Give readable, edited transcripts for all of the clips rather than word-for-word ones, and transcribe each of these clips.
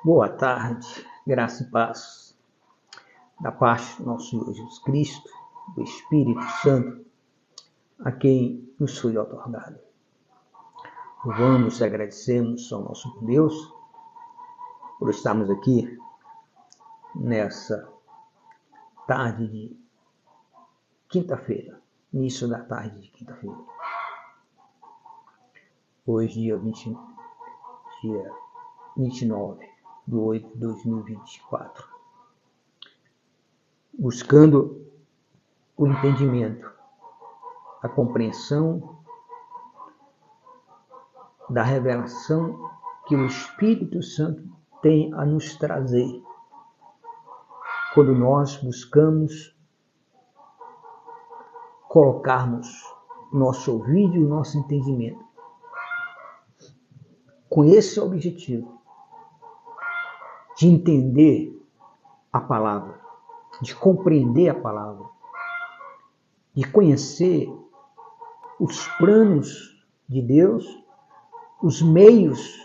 Boa tarde, graça e paz da parte do nosso Senhor Jesus Cristo, do Espírito Santo, a quem nos foi otorgado. Louvamos e agradecemos ao nosso Deus por estarmos aqui nessa tarde de quinta-feira, início da tarde de quinta-feira. Hoje, dia 29 de 8 de 2024. Buscando o entendimento, a compreensão da revelação que o Espírito Santo tem a nos trazer quando nós buscamos colocarmos nosso ouvido e o nosso entendimento com esse objetivo de entender a palavra, de compreender a palavra, de conhecer os planos de Deus, os meios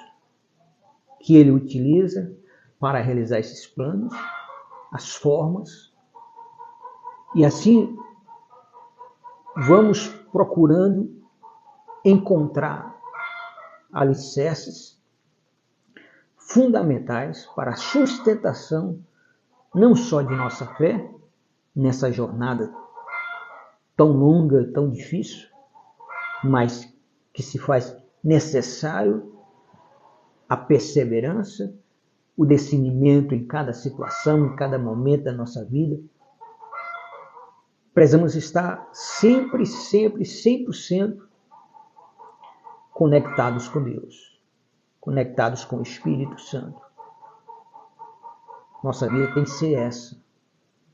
que Ele utiliza para realizar esses planos, as formas, e assim vamos procurando encontrar alicerces fundamentais para a sustentação não só de nossa fé, nessa jornada tão longa, tão difícil, mas que se faz necessário a perseverança, o discernimento em cada situação, em cada momento da nossa vida. Precisamos estar sempre, 100% conectados com Deus, conectados com o Espírito Santo. Nossa vida tem que ser essa.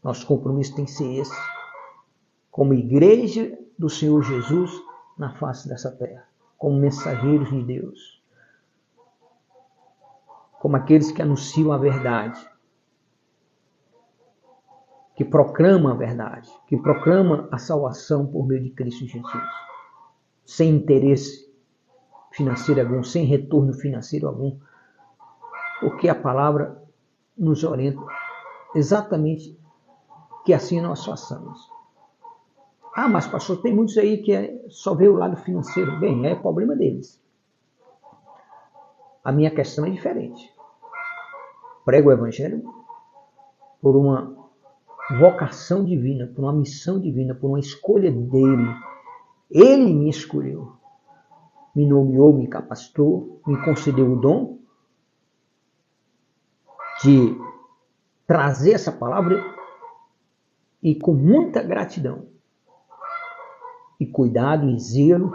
Nosso compromisso tem que ser esse. Como igreja do Senhor Jesus na face dessa terra. Como mensageiros de Deus. Como aqueles que anunciam a verdade. Que proclamam a verdade. Que proclamam a salvação por meio de Cristo Jesus. Sem interesse financeiro algum. Sem retorno financeiro algum. Porque a palavra nos orienta exatamente que assim nós façamos. Ah, mas pastor, tem muitos aí que só vê o lado financeiro. Bem, é problema deles. A minha questão é diferente. Prego o Evangelho por uma vocação divina, por uma missão divina, por uma escolha dele. Ele me escolheu, me nomeou, me capacitou, me concedeu o dom de trazer essa palavra e com muita gratidão e cuidado e zelo,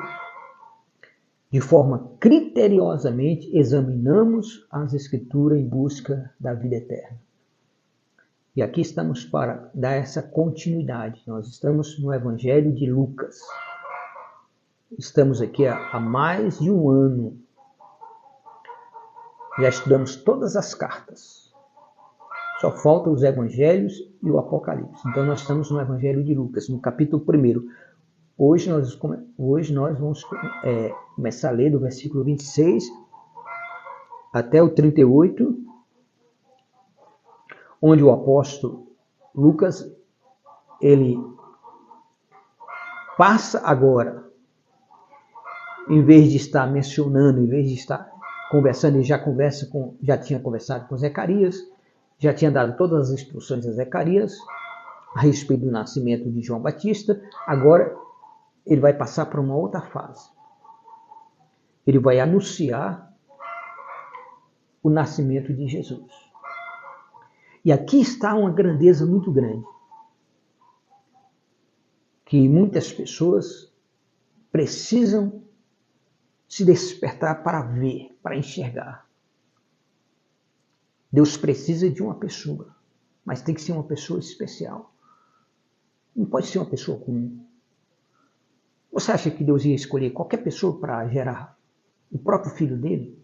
de forma criteriosamente, examinamos as Escrituras em busca da vida eterna. E aqui estamos para dar essa continuidade. Nós estamos no Evangelho de Lucas. Estamos aqui há mais de um ano. Já estudamos todas as cartas. Só faltam os Evangelhos e o Apocalipse. Então nós estamos no Evangelho de Lucas, no capítulo 1. Hoje nós vamos começar a ler do versículo 26 até o 38, onde o apóstolo Lucas, ele passa agora, em vez de estar mencionando, em vez de estar conversando, ele já tinha conversado com Zacarias, já tinha dado todas as instruções a Zacarias a respeito do nascimento de João Batista. Agora ele vai passar para uma outra fase. Ele vai anunciar o nascimento de Jesus. E aqui está uma grandeza muito grande, que muitas pessoas precisam se despertar para ver, para enxergar. Deus precisa de uma pessoa, mas tem que ser uma pessoa especial. Não pode ser uma pessoa comum. Você acha que Deus ia escolher qualquer pessoa para gerar o próprio filho dele?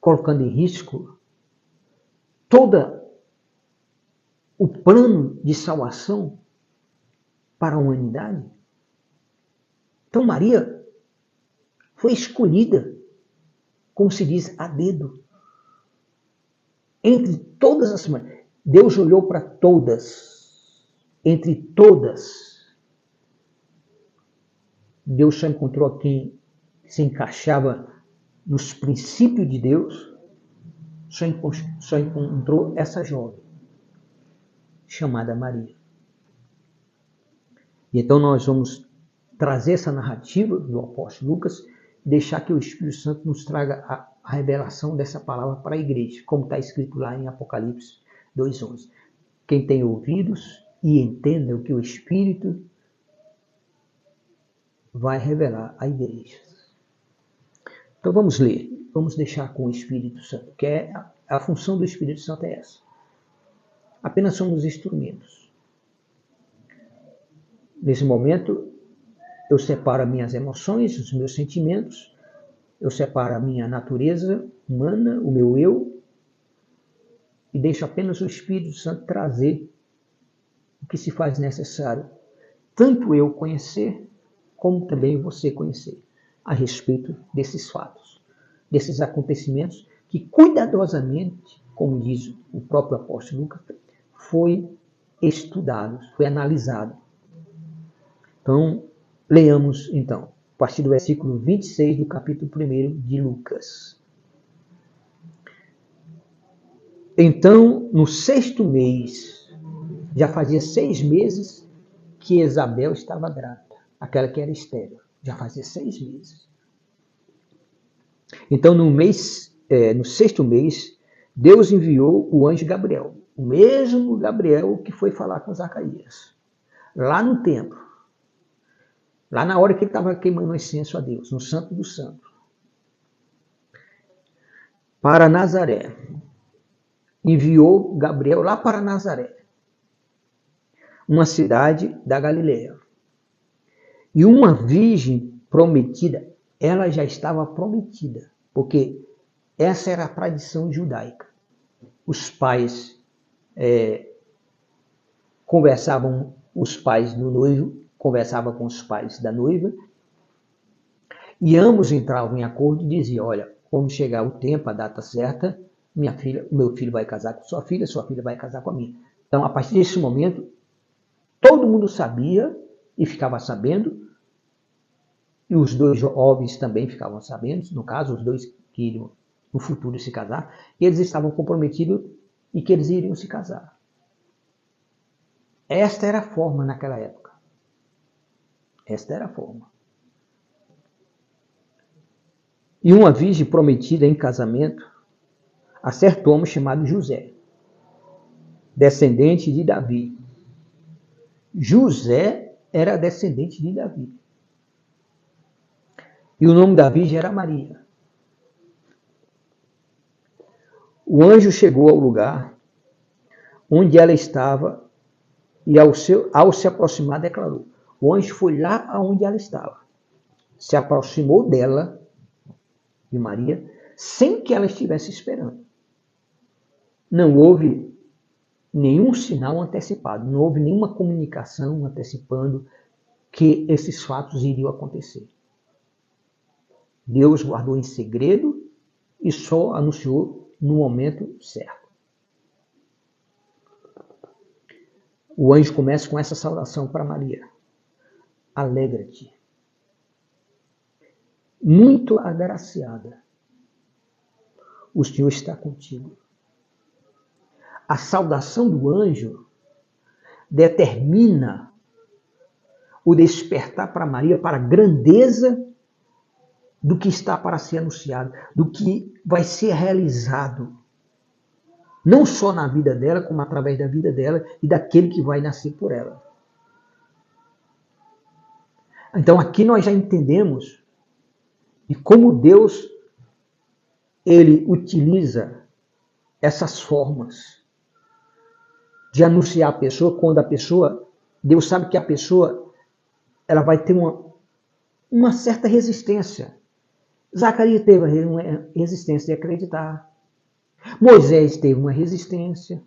Colocando em risco todo o plano de salvação para a humanidade? Então Maria foi escolhida, como se diz, a dedo. Entre todas as mulheres, Deus olhou para todas. Entre todas, Deus só encontrou quem se encaixava nos princípios de Deus, só encontrou essa jovem, chamada Maria. E então nós vamos trazer essa narrativa do apóstolo Lucas e deixar que o Espírito Santo nos traga a revelação dessa palavra para a igreja, como está escrito lá em Apocalipse 2:11. Quem tem ouvidos e entenda o que o Espírito vai revelar à igreja. Então vamos ler, vamos deixar com o Espírito Santo, que é a função do Espírito Santo é essa. Apenas somos instrumentos. Nesse momento, eu separo minhas emoções, os meus sentimentos, eu separo a minha natureza humana, o meu eu, e deixo apenas o Espírito Santo trazer o que se faz necessário, tanto eu conhecer, como também você conhecer, a respeito desses fatos, desses acontecimentos que cuidadosamente, como diz o próprio apóstolo Lucas, foi estudado, foi analisado. Então, leamos então, a partir do versículo 26 do capítulo 1 de Lucas. Então, no 6º mês, já fazia 6 meses que Isabel estava grávida, aquela que era estéril, já fazia 6 meses. Então, no 6º mês, Deus enviou o anjo Gabriel, o mesmo Gabriel que foi falar com Zacarias, lá no templo, lá na hora que ele estava queimando incenso a Deus, no Santo do Santo, para Nazaré. Enviou Gabriel lá para Nazaré, uma cidade da Galileia. E uma virgem prometida, ela já estava prometida, porque essa era a tradição judaica. Os pais conversavam, os pais do noivo conversavam com os pais da noiva, e ambos entravam em acordo e diziam, olha, quando chegar o tempo, a data certa, meu filho vai casar com sua filha vai casar com a minha. Então, a partir desse momento, todo mundo sabia e ficava sabendo, e os dois jovens também ficavam sabendo, no caso, os dois que iriam no futuro se casar, e eles estavam comprometidos e que eles iriam se casar. Esta era a forma naquela época. Esta era a forma. E uma virgem prometida em casamento a certo homem chamado José, descendente de Davi. José era descendente de Davi. E o nome da virgem era Maria. O anjo chegou ao lugar onde ela estava e ao se aproximar declarou. O anjo foi lá aonde ela estava, se aproximou dela, de Maria, sem que ela estivesse esperando. Não houve nenhum sinal antecipado, não houve nenhuma comunicação antecipando que esses fatos iriam acontecer. Deus guardou em segredo e só anunciou no momento certo. O anjo começa com essa saudação para Maria. Alegra-te. Muito agraciada. O Senhor está contigo. A saudação do anjo determina o despertar para Maria para a grandeza do que está para ser anunciado, do que vai ser realizado, não só na vida dela, como através da vida dela e daquele que vai nascer por ela. Então aqui nós já entendemos de como Deus ele utiliza essas formas de anunciar a pessoa, quando a pessoa, Deus sabe que a pessoa ela vai ter uma certa resistência. Zacarias teve uma resistência de acreditar. Moisés teve uma resistência.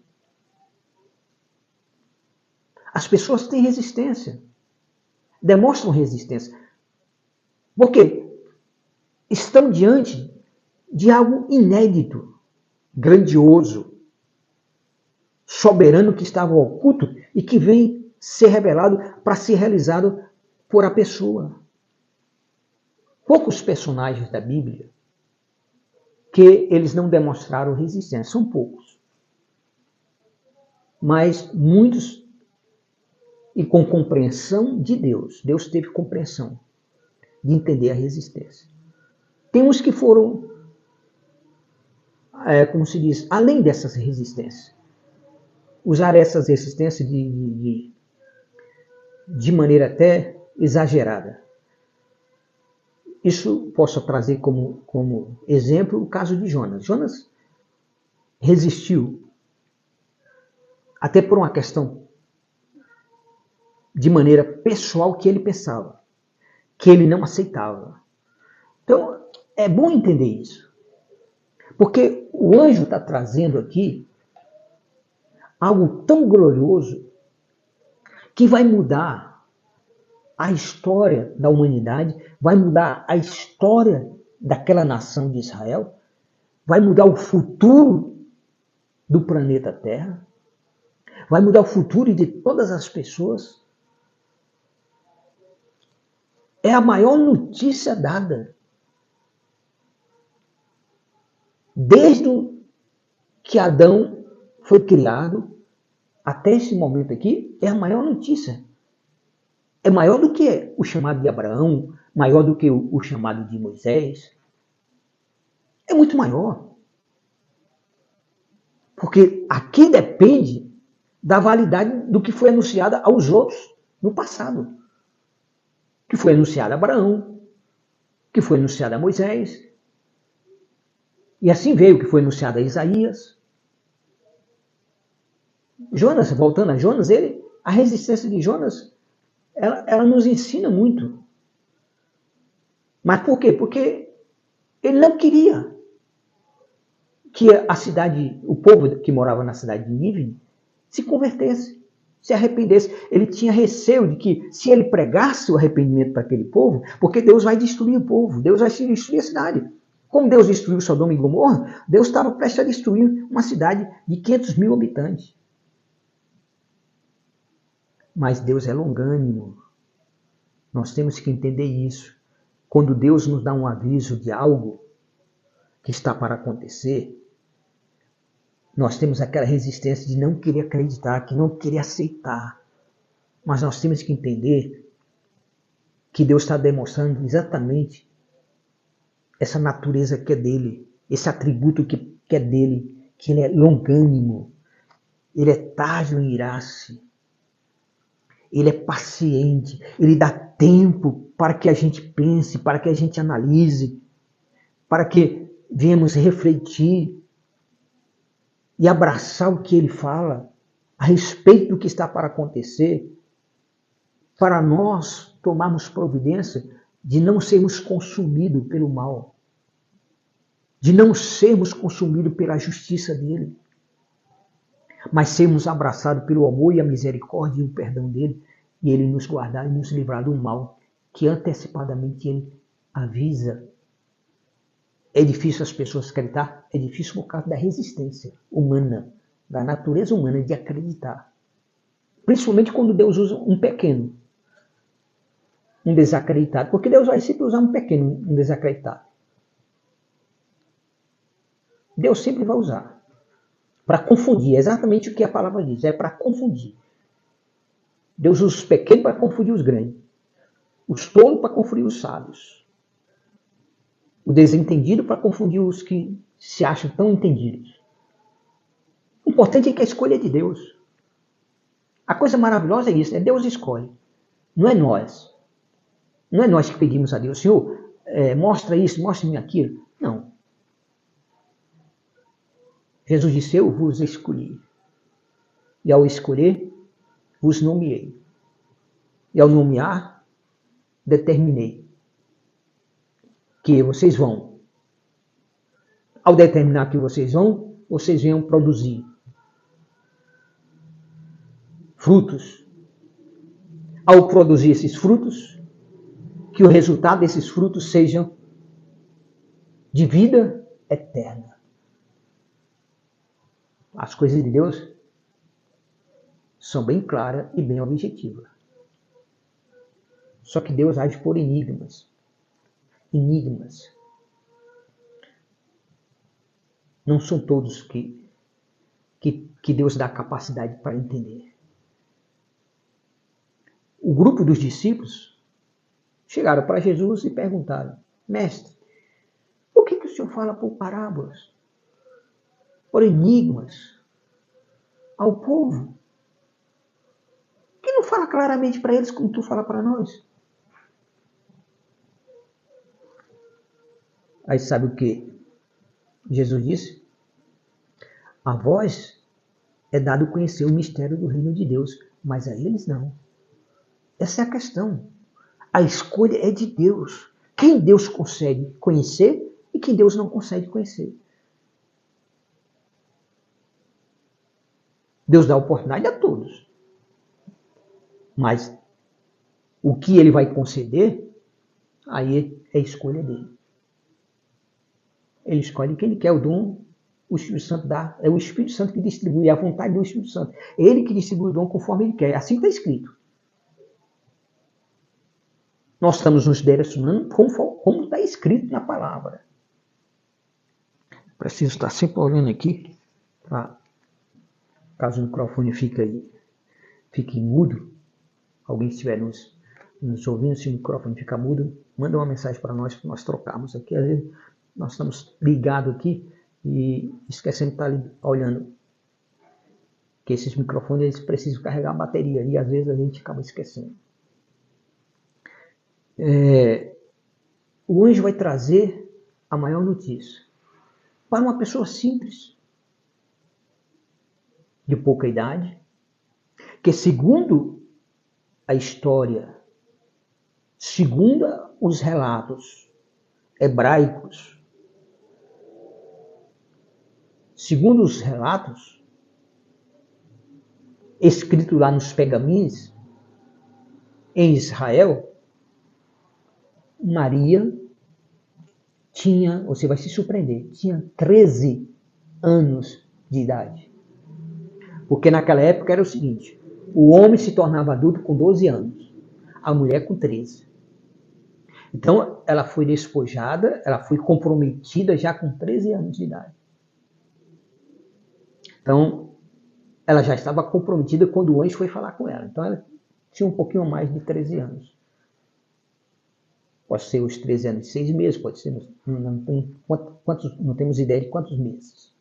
As pessoas têm resistência. Demonstram resistência. Porque estão diante de algo inédito, grandioso, soberano que estava oculto e que vem ser revelado para ser realizado por a pessoa. Poucos personagens da Bíblia que eles não demonstraram resistência, são poucos. Mas muitos, e com compreensão de Deus. Deus teve compreensão de entender a resistência. Tem uns que foram, como se diz, além dessas resistências. Usar essas resistências de maneira até exagerada. Isso posso trazer como exemplo o caso de Jonas. Jonas resistiu até por uma questão de maneira pessoal que ele pensava, que ele não aceitava. Então, é bom entender isso. Porque o anjo está trazendo aqui algo tão glorioso que vai mudar a história da humanidade, vai mudar a história daquela nação de Israel, vai mudar o futuro do planeta Terra, vai mudar o futuro de todas as pessoas. É a maior notícia dada. Desde que Adão foi criado até esse momento aqui, é a maior notícia. É maior do que o chamado de Abraão, maior do que o chamado de Moisés. É muito maior. Porque aqui depende da validade do que foi anunciado aos outros no passado. Que foi anunciado a Abraão, que foi anunciado a Moisés. E assim veio o que foi anunciado a Isaías. Jonas, voltando a Jonas, a resistência de Jonas, ela nos ensina muito. Mas por quê? Porque ele não queria que a cidade, o povo que morava na cidade de Nínive, se convertesse, se arrependesse. Ele tinha receio de que, se ele pregasse o arrependimento para aquele povo, porque Deus vai destruir o povo, Deus vai destruir a cidade. Como Deus destruiu Sodoma e Gomorra, Deus estava prestes a destruir uma cidade de 500 mil habitantes. Mas Deus é longânimo. Nós temos que entender isso. Quando Deus nos dá um aviso de algo que está para acontecer, nós temos aquela resistência de não querer acreditar, que não querer aceitar. Mas nós temos que entender que Deus está demonstrando exatamente essa natureza que é dele, esse atributo que é dele, que ele é longânimo, ele é tardio em irar-se, ele é paciente, ele dá tempo para que a gente pense, para que a gente analise, para que venhamos refletir e abraçar o que ele fala a respeito do que está para acontecer, para nós tomarmos providência de não sermos consumidos pelo mal, de não sermos consumidos pela justiça dele, mas sermos abraçados pelo amor e a misericórdia e o perdão dele, e ele nos guardar e nos livrar do mal, que antecipadamente ele avisa. É difícil as pessoas acreditar? É difícil por causa da resistência humana, da natureza humana de acreditar. Principalmente quando Deus usa um pequeno, um desacreditado. Porque Deus vai sempre usar um pequeno, um desacreditado. Deus sempre vai usar. Para confundir, é exatamente o que a palavra diz, é para confundir. Deus usa os pequenos para confundir os grandes. Os tolos para confundir os sábios. O desentendido para confundir os que se acham tão entendidos. O importante é que a escolha é de Deus. A coisa maravilhosa é isso, é Deus escolhe. Não é nós. Não é nós que pedimos a Deus, Senhor, mostra isso, mostra-me aquilo. Não. Jesus disse, eu vos escolhi. E ao escolher, vos nomeei. E ao nomear, determinei que vocês vão. Ao determinar que vocês vão, vocês venham produzir frutos. Ao produzir esses frutos, que o resultado desses frutos sejam de vida eterna. As coisas de Deus são bem claras e bem objetivas. Só que Deus age por enigmas. Enigmas. Não são todos que Deus dá capacidade para entender. O grupo dos discípulos chegaram para Jesus e perguntaram: Mestre, por que o Senhor fala por parábolas, por enigmas ao povo? Que não fala claramente para eles como tu fala para nós? Aí sabe o que Jesus disse? A vós é dado conhecer o mistério do reino de Deus, mas a eles não. Essa é a questão. A escolha é de Deus. Quem Deus consegue conhecer e quem Deus não consegue conhecer. Deus dá oportunidade a todos. Mas o que ele vai conceder, aí é a escolha dele. Ele escolhe quem ele quer, o dom, o Espírito Santo dá. É o Espírito Santo que distribui, é a vontade do Espírito Santo. É ele que distribui o dom conforme ele quer. Assim está escrito. Nós estamos nos direcionando como está escrito na palavra. Preciso estar sempre olhando aqui, tá? Caso o microfone fique mudo, alguém estiver nos ouvindo, se o microfone ficar mudo, manda uma mensagem para nós trocarmos aqui. Às vezes nós estamos ligados aqui e esquecendo de estar olhando. Que esses microfones eles precisam carregar a bateria e às vezes a gente acaba esquecendo. O anjo vai trazer a maior notícia para uma pessoa simples, de pouca idade, que segundo a história, segundo os relatos hebraicos, segundo os relatos escritos lá nos pergaminhos, em Israel, Maria tinha, você vai se surpreender, tinha 13 anos de idade. Porque naquela época era o seguinte, o homem se tornava adulto com 12 anos, a mulher com 13. Então ela foi despojada, ela foi comprometida já com 13 anos de idade. Então ela já estava comprometida quando o anjo foi falar com ela. Então ela tinha um pouquinho mais de 13 anos. Pode ser os 13 anos e 6 meses, pode ser, não temos ideia de quantos meses.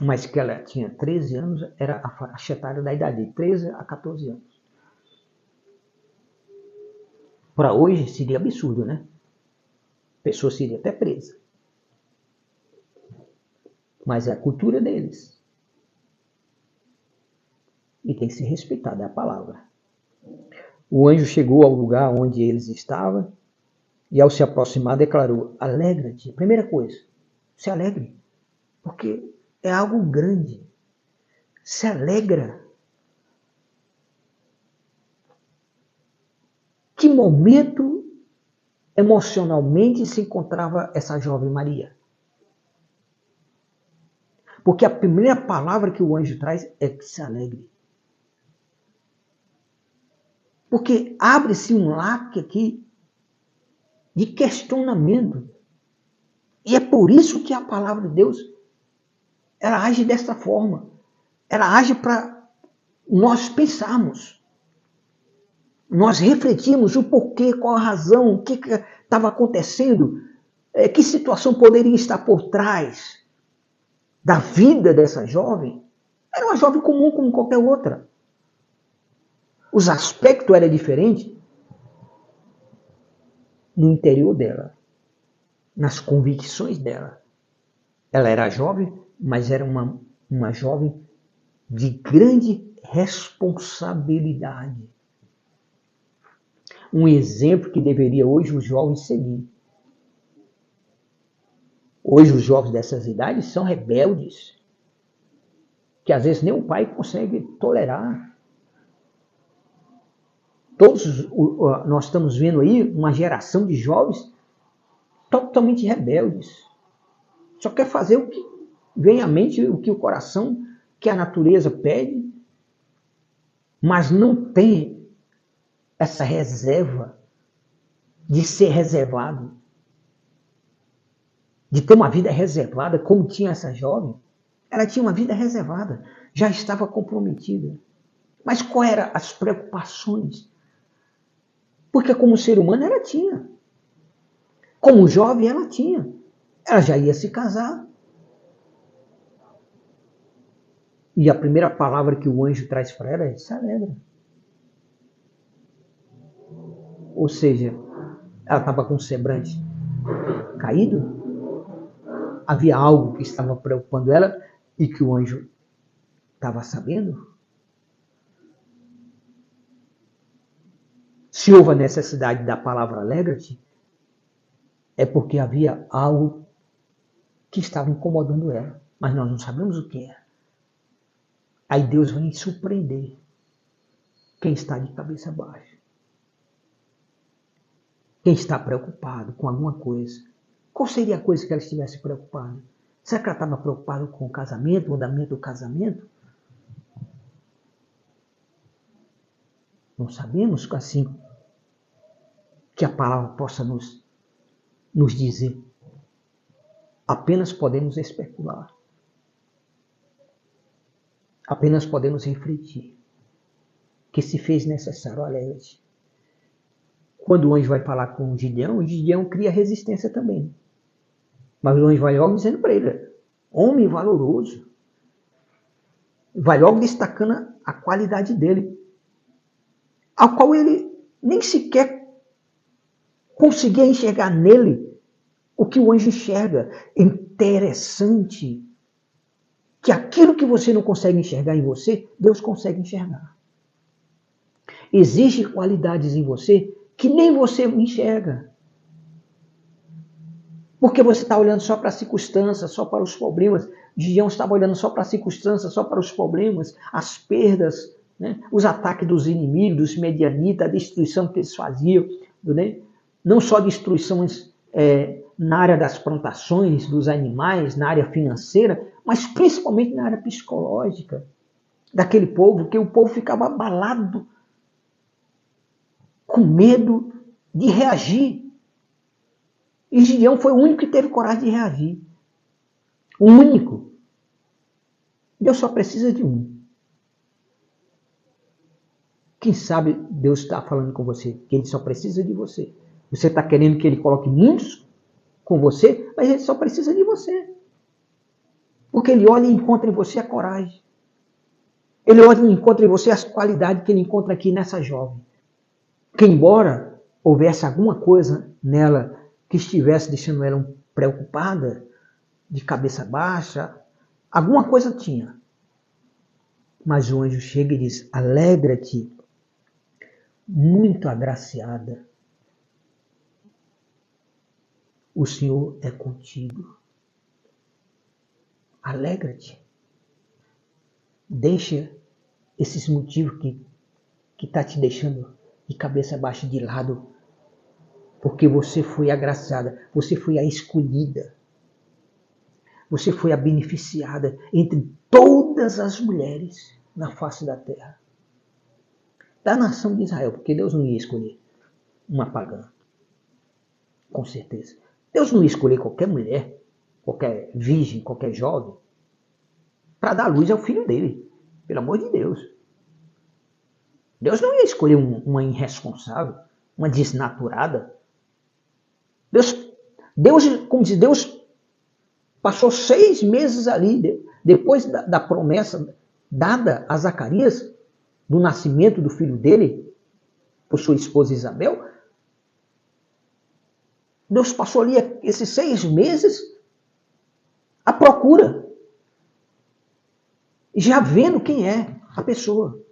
Mas que ela tinha 13 anos, era a faixa etária da idade, de 13 a 14 anos. Para hoje seria absurdo, né? A pessoa seria até presa. Mas é a cultura deles. E tem que ser respeitada, é a palavra. O anjo chegou ao lugar onde eles estavam e ao se aproximar declarou: alegra-te. Primeira coisa, se alegre, porque é algo grande. Se alegra. Que momento emocionalmente se encontrava essa jovem Maria? Porque a primeira palavra que o anjo traz é que se alegre. Porque abre-se um leque aqui de questionamento. E é por isso que a palavra de Deus, ela age dessa forma. Ela age para nós pensarmos. Nós refletimos o porquê, qual a razão, o que estava acontecendo, que situação poderia estar por trás da vida dessa jovem. Era uma jovem comum como qualquer outra. Os aspectos eram diferentes no interior dela, nas convicções dela. Ela era jovem, mas era uma jovem de grande responsabilidade. Um exemplo que deveria hoje os jovens seguir. Hoje os jovens dessas idades são rebeldes, que às vezes nem o pai consegue tolerar. Nós estamos vendo aí uma geração de jovens totalmente rebeldes. Só quer fazer o que vem à mente, o que o coração, que a natureza pede. mas não tem essa reserva de ser reservado, de ter uma vida reservada, como tinha essa jovem. Ela tinha uma vida reservada, já estava comprometida. Mas quais eram as preocupações? Porque como ser humano ela tinha. Como jovem ela tinha. Ela já ia se casar. E a primeira palavra que o anjo traz para ela é: se alegra. Ou seja, ela estava com o semblante caído. Havia algo que estava preocupando ela e que o anjo estava sabendo. Se houve a necessidade da palavra alegra-te, é porque havia algo que estava incomodando ela, mas nós não sabemos o que é. Aí Deus vem surpreender quem está de cabeça baixa. Quem está preocupado com alguma coisa. Qual seria a coisa que ela estivesse preocupada? Será que ela estava preocupada com o casamento, o andamento do casamento? Não sabemos assim que a palavra possa nos dizer. Apenas podemos especular. Apenas podemos refletir que se fez necessário alegra-te. Quando o anjo vai falar com o Gideão cria resistência também. Mas o anjo vai logo dizendo para ele: homem valoroso. Vai logo destacando a qualidade dele, ao qual ele nem sequer conseguia enxergar nele o que o anjo enxerga. Interessante que aquilo que você não consegue enxergar em você, Deus consegue enxergar. Existem qualidades em você que nem você enxerga. Porque você está olhando só para as circunstâncias, só para os problemas. Gideão estava olhando só para as circunstâncias, só para os problemas, as perdas, né? Os ataques dos inimigos, dos medianitas, a destruição que eles faziam. Né? Não só destruições na área das plantações, dos animais, na área financeira, mas principalmente na área psicológica daquele povo, porque o povo ficava abalado, com medo de reagir. E Gideão foi o único que teve coragem de reagir. O único. Deus só precisa de um. Quem sabe Deus está falando com você, que Ele só precisa de você. Você está querendo que Ele coloque muitos com você, mas Ele só precisa de você. Porque Ele olha e encontra em você a coragem. Ele olha e encontra em você as qualidades que Ele encontra aqui nessa jovem. Que embora houvesse alguma coisa nela que estivesse deixando ela preocupada, de cabeça baixa, alguma coisa tinha. Mas o anjo chega e diz: alegra-te, muito agraciada. O Senhor é contigo. Alegra-te. Deixa esses motivos que está te deixando de cabeça baixa de lado. Porque você foi agraciada, você foi a escolhida. Você foi a beneficiada entre todas as mulheres na face da terra. Da nação de Israel, porque Deus não ia escolher uma pagã. Com certeza. Deus não ia escolher qualquer mulher, qualquer virgem, qualquer jovem, para dar luz ao filho dele. Pelo amor de Deus. Deus não ia escolher uma irresponsável, uma desnaturada. Deus, como diz, Deus passou 6 meses ali, depois da promessa dada a Zacarias, do nascimento do filho dele, por sua esposa Isabel. Deus passou ali esses 6 meses à procura, já vendo quem é a pessoa.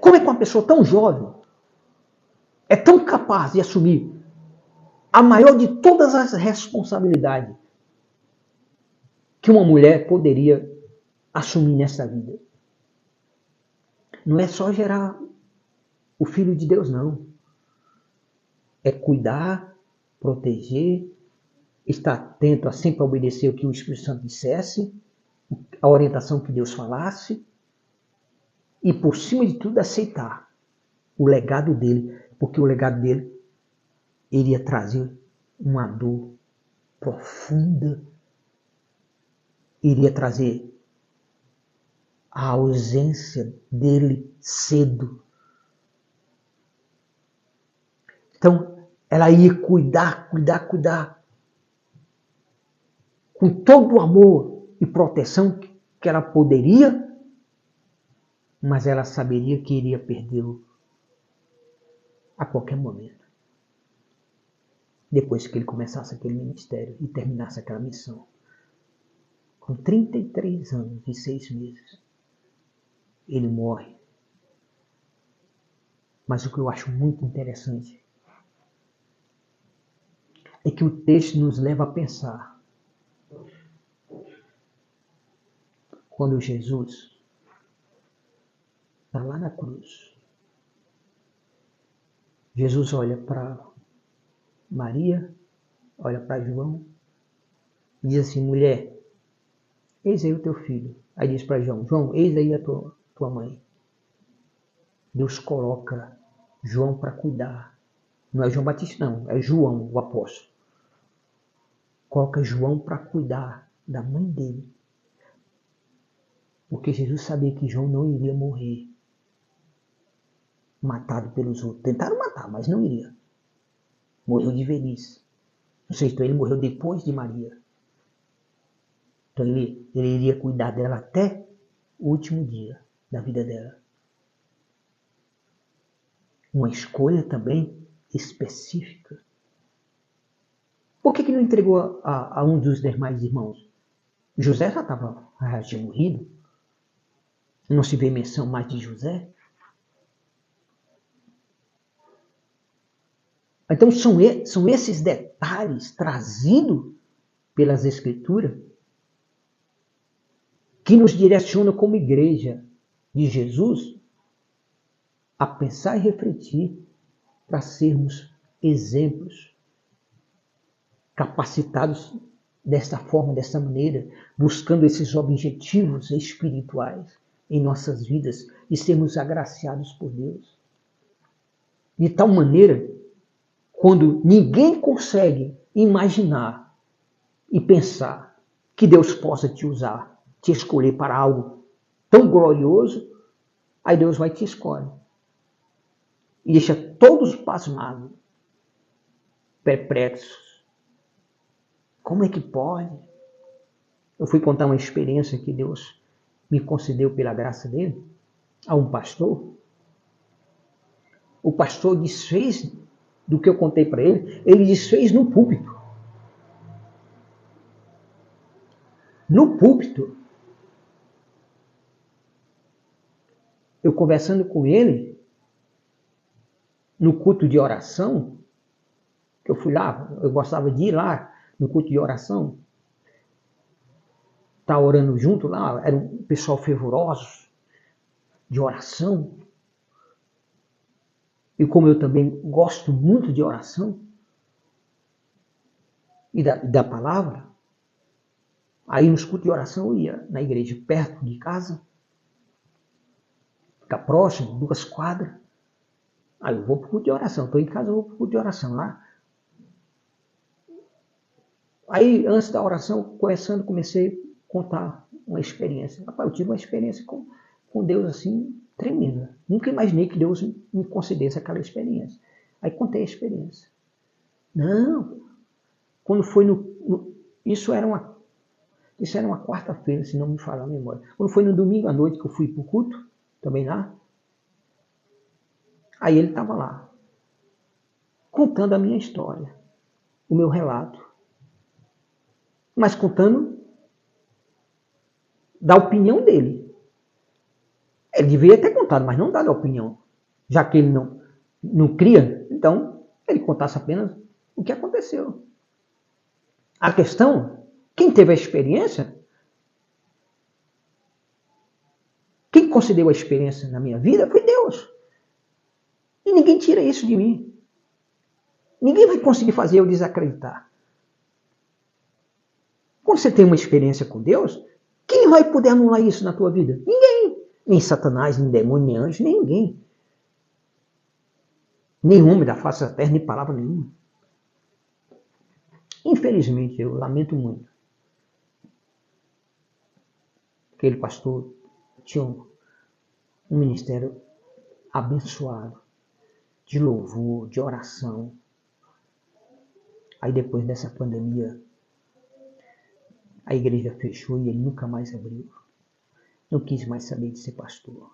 Como é que uma pessoa tão jovem é tão capaz de assumir a maior de todas as responsabilidades que uma mulher poderia assumir nessa vida? Não é só gerar o Filho de Deus, não. É cuidar, proteger, estar atento a sempre obedecer o que o Espírito Santo dissesse, a orientação que Deus falasse, e por cima de tudo aceitar o legado dele, porque o legado dele iria trazer uma dor profunda, iria trazer a ausência dele cedo. Então, ela ia cuidar, com todo o amor e proteção que ela poderia, mas ela saberia que iria perdê-lo a qualquer momento. Depois que ele começasse aquele ministério e terminasse aquela missão. Com 33 anos e 6 meses, ele morre. Mas o que eu acho muito interessante é que o texto nos leva a pensar. Quando Jesus está lá na cruz, Jesus olha para Maria, olha para João, e diz assim: mulher, eis aí o teu filho. Aí diz para João: João, eis aí a tua mãe. Deus coloca João para cuidar. Não é João Batista, não, é João, o apóstolo. Coloca João para cuidar da mãe dele. Porque Jesus sabia que João não iria morrer matado pelos outros. Tentaram matar, mas não iria. Morreu de velhice. Não sei, então ele morreu depois de Maria. Então ele iria cuidar dela até o último dia da vida dela. Uma escolha também específica. Por que não entregou a um dos demais irmãos? José já tinha morrido. Não se vê menção mais de José. Então são esses detalhes trazidos pelas Escrituras que nos direcionam como igreja de Jesus a pensar e refletir para sermos exemplos, capacitados desta forma, dessa maneira, buscando esses objetivos espirituais em nossas vidas e sermos agraciados por Deus. De tal maneira, quando ninguém consegue imaginar e pensar que Deus possa te usar, te escolher para algo tão glorioso, aí Deus vai te escolher. E deixa todos pasmados, perplexos. Como é que pode? Eu fui contar uma experiência que Deus me concedeu pela graça dele a um pastor. O pastor desfez do que eu contei para ele desfez no púlpito. No púlpito, eu conversando com ele, no culto de oração, que eu fui lá, eu gostava de ir lá no culto de oração, tá orando junto lá, era um pessoal fervoroso de oração. E como eu também gosto muito de oração e da palavra, aí nos cultos de oração eu ia na igreja perto de casa, fica próximo, 2 quadras. Aí eu vou para o culto de oração, estou em casa, eu vou para o culto de oração lá. Aí antes da oração, conversando, comecei a contar uma experiência. Rapaz, eu tive uma experiência com Deus assim, tremenda. Nunca imaginei que Deus me concedesse aquela experiência. Aí contei a experiência. Não, quando foi isso era uma quarta-feira, se não me falha a memória. Quando foi no domingo à noite que eu fui para o culto, também lá, aí ele estava lá, contando a minha história, o meu relato. Mas contando da opinião dele. Ele deveria ter contado, mas não dado a opinião. Já que ele não cria, então ele contasse apenas o que aconteceu. A questão, quem teve a experiência, quem concedeu a experiência na minha vida foi Deus. E ninguém tira isso de mim. Ninguém vai conseguir fazer eu desacreditar. Quando você tem uma experiência com Deus, quem vai poder anular isso na tua vida? Ninguém. Nem Satanás, nem demônio, nem anjo, nem ninguém. Nem homem da face da terra, nem palavra nenhuma. Infelizmente, eu lamento muito. Aquele pastor tinha um ministério abençoado, de louvor, de oração. Aí depois dessa pandemia, a igreja fechou e ele nunca mais abriu. Não quis mais saber de ser pastor.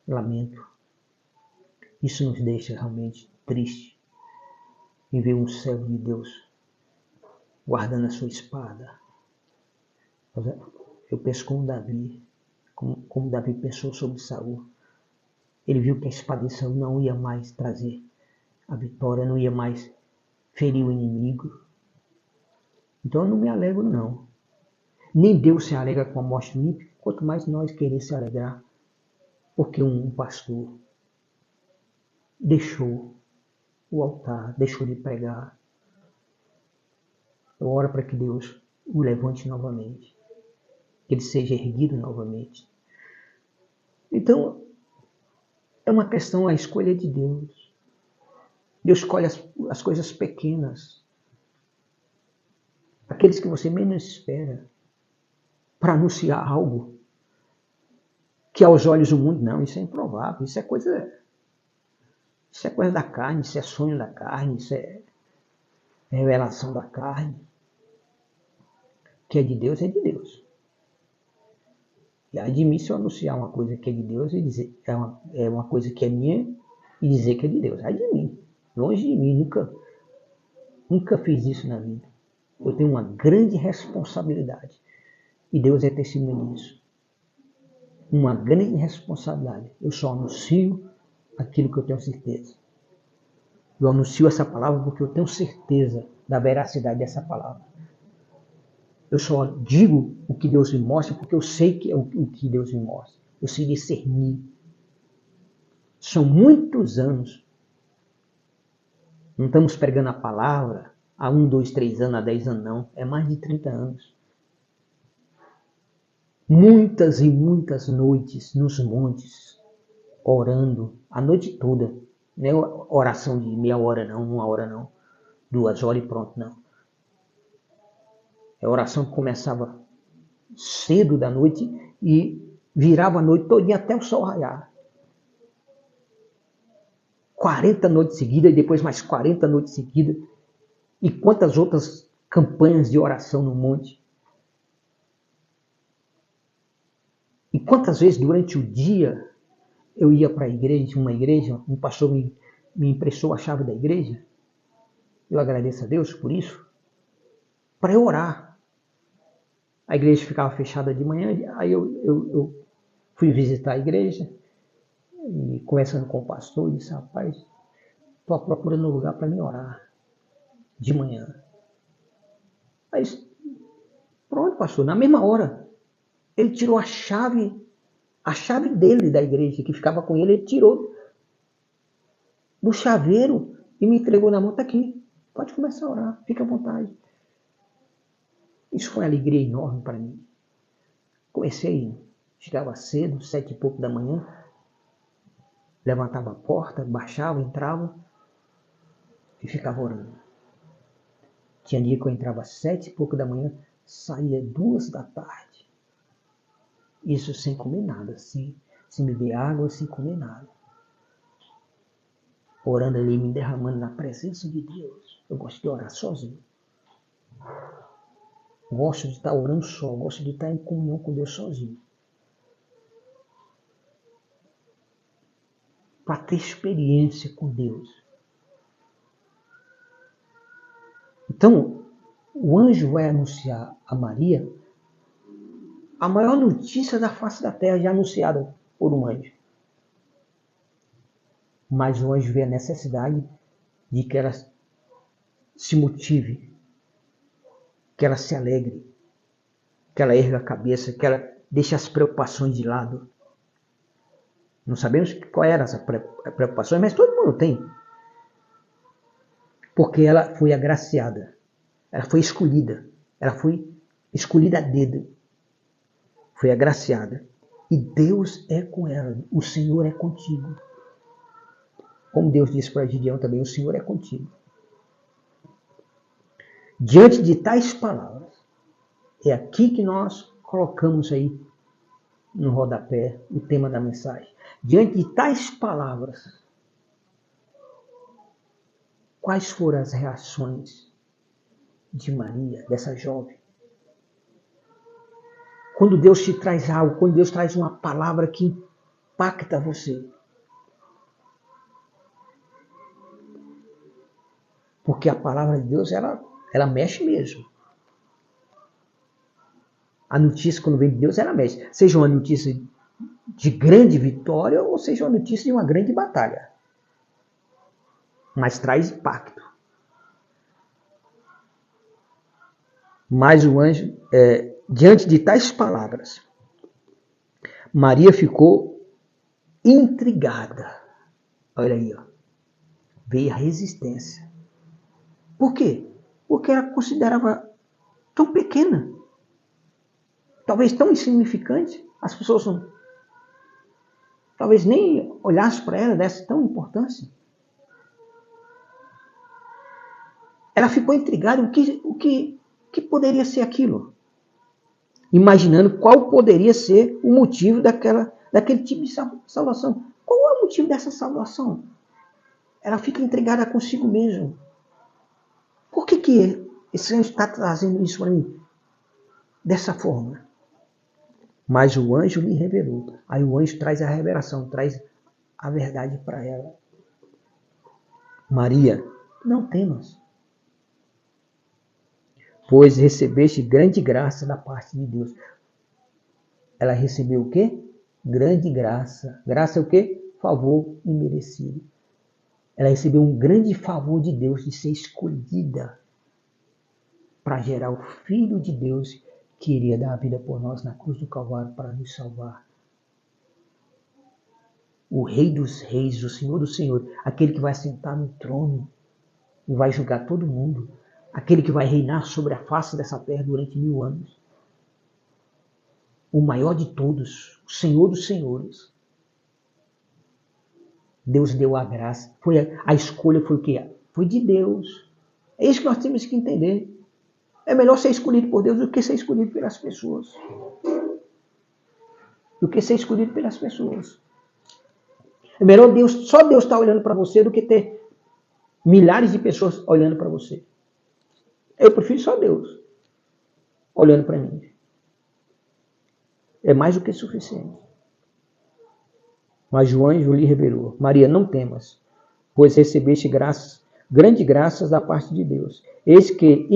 Lamento. Isso nos deixa realmente triste em ver um servo de Deus guardando a sua espada. Eu penso como Davi, como Davi pensou sobre Saul. Ele viu que a espada de Saul não ia mais trazer a vitória, não ia mais ferir o inimigo. Então eu não me alegro, não. Nem Deus se alegra com a morte do ímpio, quanto mais nós queremos se alegrar, porque um pastor deixou o altar, deixou de pregar. Eu oro para que Deus o levante novamente, que ele seja erguido novamente. Então, é uma questão, a escolha de Deus. Deus escolhe as coisas pequenas, aqueles que você menos espera, para anunciar algo que aos olhos do mundo, não, isso é improvável, isso é coisa da carne, isso é sonho da carne, isso é revelação da carne. Que é de Deus, é de Deus. E ai de mim se eu anunciar uma coisa que é de Deus e dizer é uma coisa que é minha e dizer que é de Deus. Ai de mim. Longe de mim, nunca fiz isso na vida. Eu tenho uma grande responsabilidade. E Deus é testemunha disso. Uma grande responsabilidade. Eu só anuncio aquilo que eu tenho certeza. Eu anuncio essa palavra porque eu tenho certeza da veracidade dessa palavra. Eu só digo o que Deus me mostra porque eu sei que é o que Deus me mostra. Eu sei discernir. São muitos anos. Não estamos pregando a palavra há 1, 2, 3 anos, há 10 anos, não. É mais de 30 anos. Muitas e muitas noites nos montes, orando, a noite toda. Não é oração de meia hora, não, 1 hora, não. 2 horas e pronto, não. É oração que começava cedo da noite e virava a noite todinha até o sol raiar. 40 noites seguidas e depois mais 40 noites seguidas. E quantas outras campanhas de oração no monte. E quantas vezes durante o dia eu ia para uma igreja, um pastor me emprestou a chave da igreja. Eu agradeço a Deus por isso. Para eu orar. A igreja ficava fechada de manhã, aí eu fui visitar a igreja e conversando com o pastor, e disse, rapaz, estou procurando um lugar para me orar de manhã. Aí, pronto, pastor, na mesma hora, ele tirou a chave dele da igreja, que ficava com ele tirou do chaveiro e me entregou na mão, tá aqui, pode começar a orar, fica à vontade. Isso foi uma alegria enorme para mim. Comecei, chegava cedo, 7 e pouco da manhã, levantava a porta, baixava, entrava e ficava orando. Tinha dia que eu entrava 7 e pouco da manhã, saía 2 da tarde. Isso sem comer nada, sem beber água, sem comer nada. Orando ali, me derramando na presença de Deus. Eu gosto de orar sozinho. Gosto de estar orando só, gosto de estar em comunhão com Deus sozinho. Para ter experiência com Deus. Então, o anjo vai anunciar a Maria a maior notícia da face da terra já anunciada por um anjo. Mas o anjo vê a necessidade de que ela se motive, que ela se alegre, que ela erga a cabeça, que ela deixe as preocupações de lado. Não sabemos qual eram as preocupações, mas todo mundo tem. Porque ela foi agraciada, ela foi escolhida a dedo. Foi agraciada. E Deus é com ela. O Senhor é contigo. Como Deus disse para Gideão também, o Senhor é contigo. Diante de tais palavras, é aqui que nós colocamos aí no rodapé o tema da mensagem. Diante de tais palavras, quais foram as reações de Maria, dessa jovem? Quando Deus te traz algo, quando Deus traz uma palavra que impacta você. Porque a palavra de Deus, ela mexe mesmo. A notícia, quando vem de Deus, ela mexe. Seja uma notícia de grande vitória ou seja uma notícia de uma grande batalha. Mas traz impacto. Mas o anjo, diante de tais palavras, Maria ficou intrigada. Olha aí, ó. Veio a resistência. Por quê? Porque ela considerava tão pequena. Talvez tão insignificante. As pessoas não, talvez nem olhassem para ela, desse tão importância. Ela ficou intrigada. O que poderia ser aquilo? Imaginando qual poderia ser o motivo daquele tipo de salvação. Qual é o motivo dessa salvação? Ela fica intrigada consigo mesma. Por que esse anjo está trazendo isso para mim? Dessa forma. Mas o anjo lhe revelou. Aí o anjo traz a revelação, traz a verdade para ela. Maria, não temas, pois recebeste grande graça da parte de Deus. Ela recebeu o quê? Grande graça. Graça é o quê? Favor imerecido. Ela recebeu um grande favor de Deus de ser escolhida para gerar o Filho de Deus que iria dar a vida por nós na cruz do Calvário para nos salvar. O Rei dos Reis, o Senhor do Senhor, aquele que vai sentar no trono e vai julgar todo mundo, aquele que vai reinar sobre a face dessa terra durante 1000 anos. O maior de todos, o Senhor dos Senhores. Deus deu a graça. A escolha foi o quê? Foi de Deus. É isso que nós temos que entender. É melhor ser escolhido por Deus do que ser escolhido pelas pessoas. Do que ser escolhido pelas pessoas. É melhor só Deus estar olhando para você do que ter milhares de pessoas olhando para você. Eu prefiro só Deus olhando para mim. É mais do que suficiente. Mas o anjo lhe revelou: Maria, não temas, pois recebeste grande graças da parte de Deus. Eis que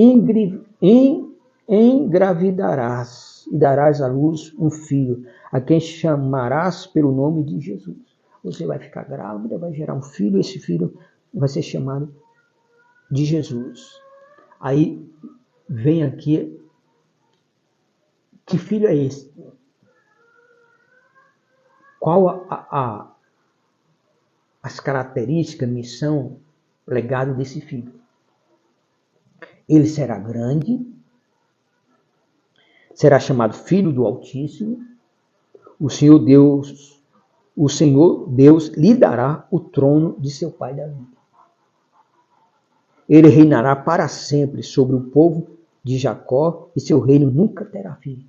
engravidarás e darás à luz um filho, a quem chamarás pelo nome de Jesus. Você vai ficar grávida, vai gerar um filho, esse filho vai ser chamado de Jesus. Aí vem aqui, que filho é esse? Qual as características, missão, legado desse filho? Ele será grande, será chamado Filho do Altíssimo. O Senhor Deus lhe dará o trono de seu pai Davi. Ele reinará para sempre sobre o povo de Jacó e seu reino nunca terá fim.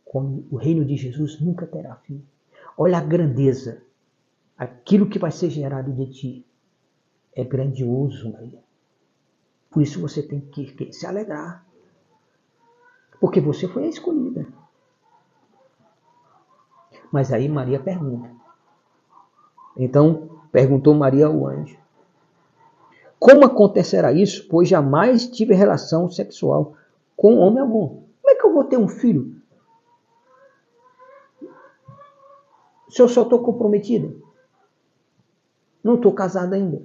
Como o reino de Jesus nunca terá fim. Olha a grandeza. Aquilo que vai ser gerado de ti é grandioso, Maria. Por isso você tem que se alegrar. Porque você foi a escolhida. Mas aí Maria pergunta. Então perguntou Maria ao anjo: como acontecerá isso? Pois jamais tive relação sexual com homem algum. Como é que eu vou ter um filho se eu só estou comprometida? Não estou casada ainda.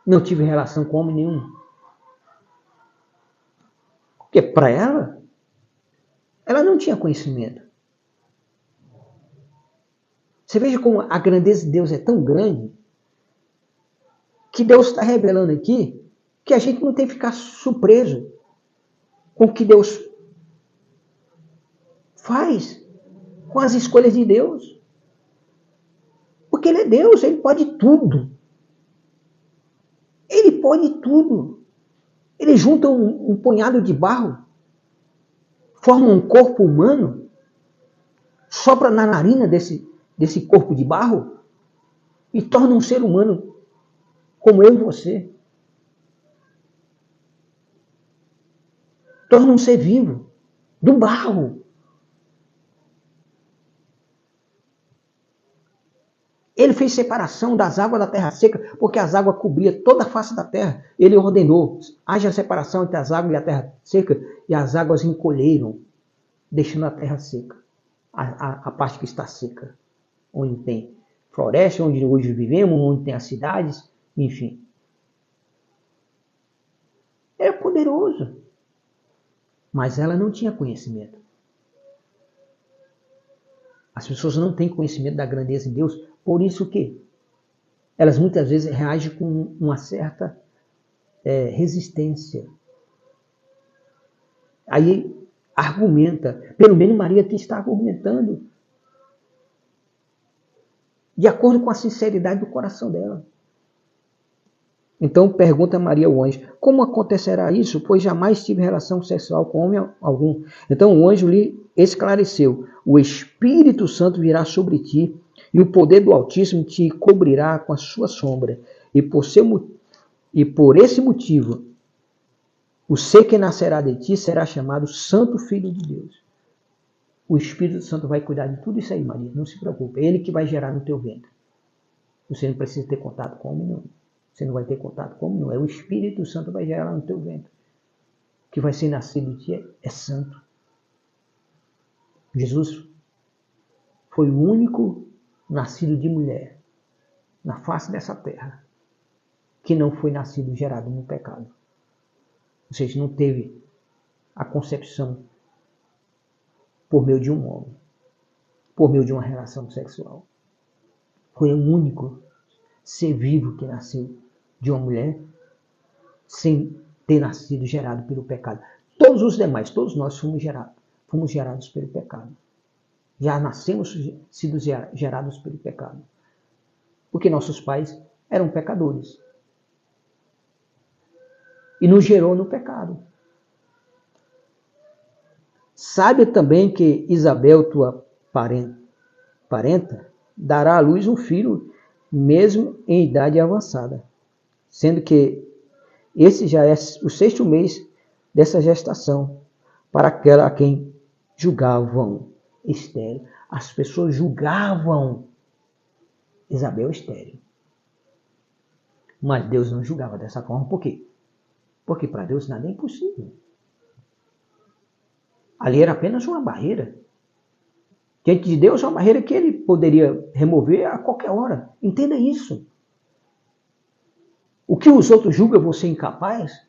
Não tive relação com homem nenhum. Porque para ela não tinha conhecimento. Você veja como a grandeza de Deus é tão grande que Deus está revelando aqui que a gente não tem que ficar surpreso com o que Deus faz com as escolhas de Deus. Porque Ele é Deus, Ele pode tudo. Ele pode tudo. Ele junta um punhado de barro, forma um corpo humano, sopra na narina desse corpo de barro e torna um ser humano como eu e você. Torna um ser vivo, do barro. Ele fez separação das águas da terra seca, porque as águas cobriam toda a face da terra. Ele ordenou, haja separação entre as águas e a terra seca, e as águas encolheram, deixando a terra seca. A parte que está seca, onde tem floresta, onde hoje vivemos, onde tem as cidades, enfim. É poderoso. Mas ela não tinha conhecimento. As pessoas não têm conhecimento da grandeza de Deus, por isso que elas muitas vezes reagem com uma certa resistência. Aí argumenta, pelo menos Maria aqui está argumentando, de acordo com a sinceridade do coração dela. Então pergunta Maria ao anjo, como acontecerá isso? Pois jamais tive relação sexual com homem algum. Então o anjo lhe esclareceu, o Espírito Santo virá sobre ti, e o poder do Altíssimo te cobrirá com a sua sombra. E por esse motivo, o ser que nascerá de ti será chamado Santo Filho de Deus. O Espírito Santo vai cuidar de tudo isso aí, Maria. Não se preocupe. É Ele que vai gerar no teu ventre. Você não precisa ter contato com homem, não. Você não vai ter contato com homem, não. É o Espírito Santo que vai gerar no teu ventre. O que vai ser nascido de ti é santo. Jesus foi o único nascido de mulher na face dessa terra que não foi nascido gerado no pecado. Ou seja, não teve a concepção por meio de um homem, por meio de uma relação sexual. Foi o único ser vivo que nasceu de uma mulher sem ter nascido gerado pelo pecado. Todos os demais, todos nós fomos gerados pelo pecado. Já nascemos sido gerados pelo pecado. Porque nossos pais eram pecadores. E nos gerou no pecado. Sabe também que Isabel, tua parenta, dará à luz um filho, mesmo em idade avançada, sendo que esse já é o 6º mês dessa gestação, para aquela a quem julgavam estéril. As pessoas julgavam Isabel estéril. Mas Deus não julgava dessa forma. Por quê? Porque para Deus nada é impossível. Ali era apenas uma barreira. Diante de Deus é uma barreira que Ele poderia remover a qualquer hora. Entenda isso. O que os outros julgam você incapaz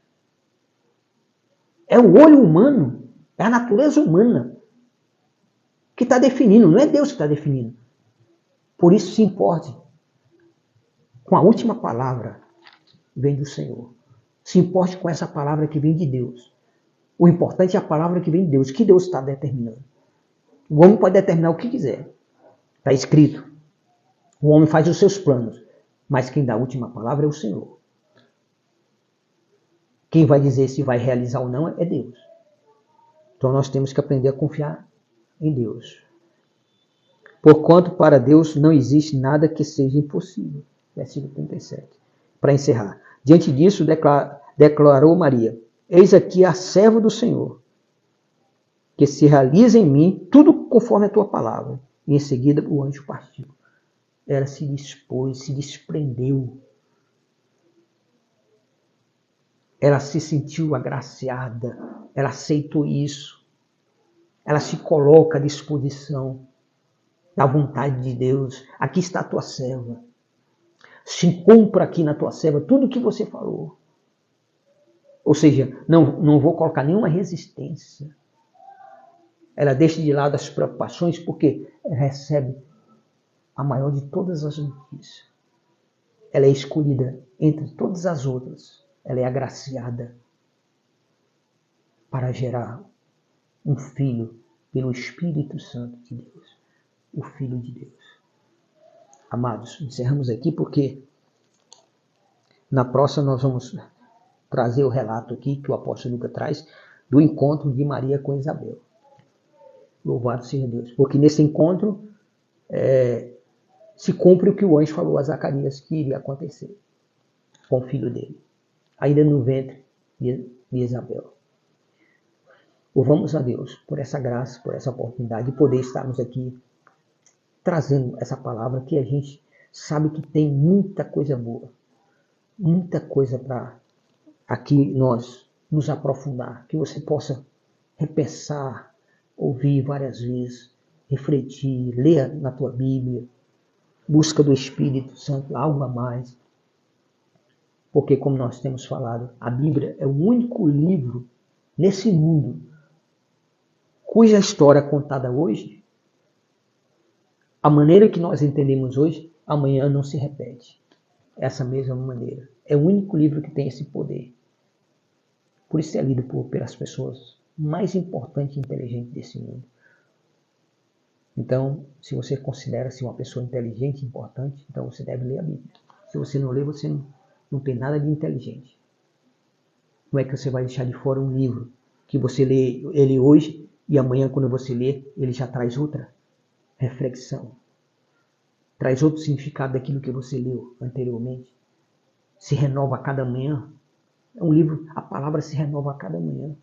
é o olho humano, é a natureza humana que está definindo, não é Deus que está definindo. Por isso se importe com a última palavra, vem do Senhor. Se importe com essa palavra que vem de Deus. O importante é a palavra que vem de Deus, que Deus está determinando. O homem pode determinar o que quiser. Está escrito. O homem faz os seus planos, mas quem dá a última palavra é o Senhor. Quem vai dizer se vai realizar ou não é Deus. Então nós temos que aprender a confiar em Deus. Porquanto para Deus não existe nada que seja impossível. Versículo 37. Para encerrar. Diante disso, declarou Maria, eis aqui a serva do Senhor, que se realiza em mim tudo conforme a tua palavra. E em seguida o anjo partiu. Ela se dispôs, se desprendeu. Ela se sentiu agraciada. Ela aceitou isso. Ela se coloca à disposição da vontade de Deus. Aqui está a tua serva. Se cumpra aqui na tua serva tudo o que você falou. Ou seja, não vou colocar nenhuma resistência. Ela deixa de lado as preocupações porque recebe a maior de todas as notícias. Ela é escolhida entre todas as outras. Ela é agraciada para gerar um filho pelo Espírito Santo de Deus, o Filho de Deus. Amados, encerramos aqui porque na próxima nós vamos trazer o relato aqui que o apóstolo Lucas traz do encontro de Maria com Isabel. Louvado seja Deus. Porque nesse encontro se cumpre o que o anjo falou a Zacarias que iria acontecer com o filho dele, ainda no ventre de Isabel. Louvamos a Deus por essa graça, por essa oportunidade de poder estarmos aqui trazendo essa palavra que a gente sabe que tem muita coisa boa, muita coisa para aqui nós nos aprofundar, que você possa repensar, ouvir várias vezes, refletir, ler na tua Bíblia, busca do Espírito Santo, algo a mais. Porque, como nós temos falado, a Bíblia é o único livro nesse mundo cuja história é contada hoje, a maneira que nós entendemos hoje, amanhã não se repete. Essa mesma maneira. É o único livro que tem esse poder. Por isso é lido pelas pessoas mais importantes e inteligentes desse mundo. Então, se você considera-se uma pessoa inteligente e importante, então você deve ler a Bíblia. Se você não lê, você não tem nada de inteligente. Como é que você vai deixar de fora um livro que você lê ele hoje e amanhã, quando você lê, ele já traz outra reflexão? Traz outro significado daquilo que você leu anteriormente. Se renova a cada manhã. É um livro, a palavra se renova a cada manhã.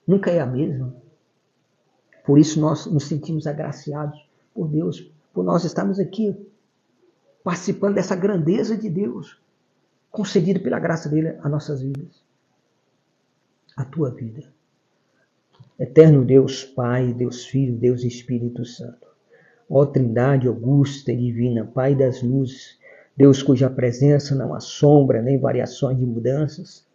Nunca é a mesma. Por isso nós nos sentimos agraciados por Deus, por nós estarmos aqui participando dessa grandeza de Deus, concedida pela graça dele a nossas vidas, a tua vida. Eterno Deus Pai, Deus Filho, Deus Espírito Santo, ó Trindade augusta e divina, Pai das luzes, Deus cuja presença não há sombra nem variações de mudanças,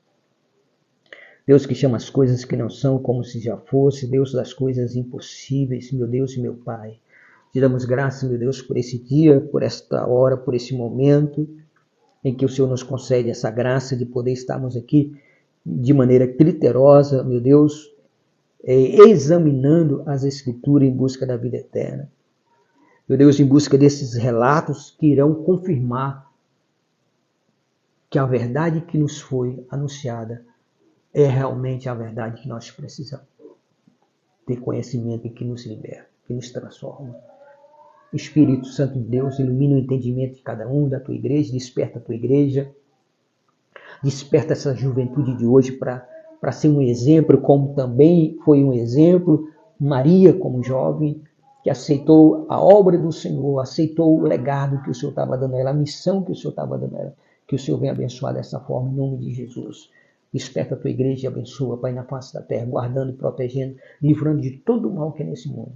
Deus que chama as coisas que não são como se já fosse, Deus das coisas impossíveis, meu Deus e meu Pai. Te damos graças, meu Deus, por esse dia, por esta hora, por esse momento em que o Senhor nos concede essa graça de poder estarmos aqui de maneira criteriosa, meu Deus, examinando as Escrituras em busca da vida eterna. Meu Deus, em busca desses relatos que irão confirmar que a verdade que nos foi anunciada é realmente a verdade que nós precisamos. Ter conhecimento que nos liberta, que nos transforma. Espírito Santo de Deus, ilumina o entendimento de cada um da tua igreja, desperta a tua igreja, desperta essa juventude de hoje para ser um exemplo, como também foi um exemplo Maria como jovem, que aceitou a obra do Senhor, aceitou o legado que o Senhor estava dando a ela, a missão que o Senhor estava dando a ela, que o Senhor venha abençoar dessa forma, em nome de Jesus. Desperta a tua igreja e abençoa, Pai, na face da terra, guardando e protegendo, livrando de todo o mal que é nesse mundo.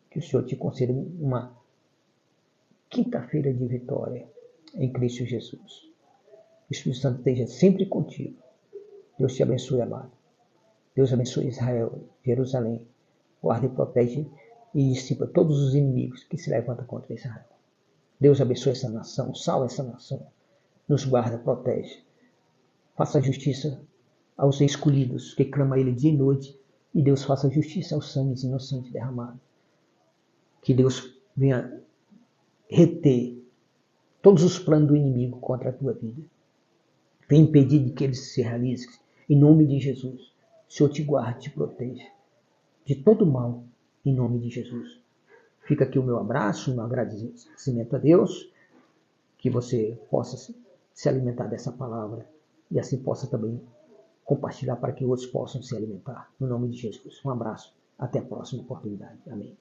Que o Senhor te conceda uma quinta-feira de vitória em Cristo Jesus. O Espírito Santo esteja sempre contigo. Deus te abençoe, amado. Deus abençoe Israel, Jerusalém. Guarda e protege e dissipa todos os inimigos que se levantam contra Israel. Deus abençoe essa nação, salva essa nação. Nos guarda, protege. Faça justiça aos escolhidos que clamam a Ele dia e noite. E Deus faça justiça aos sangues inocentes derramados. Que Deus venha reter todos os planos do inimigo contra a tua vida. Venha impedir de que eles se realizem. Em nome de Jesus. O Senhor te guarde, te proteja de todo mal, em nome de Jesus. Fica aqui o meu abraço, o meu agradecimento a Deus, que você possa se alimentar dessa palavra e assim possa também compartilhar para que outros possam se alimentar. No nome de Jesus. Um abraço. Até a próxima oportunidade. Amém.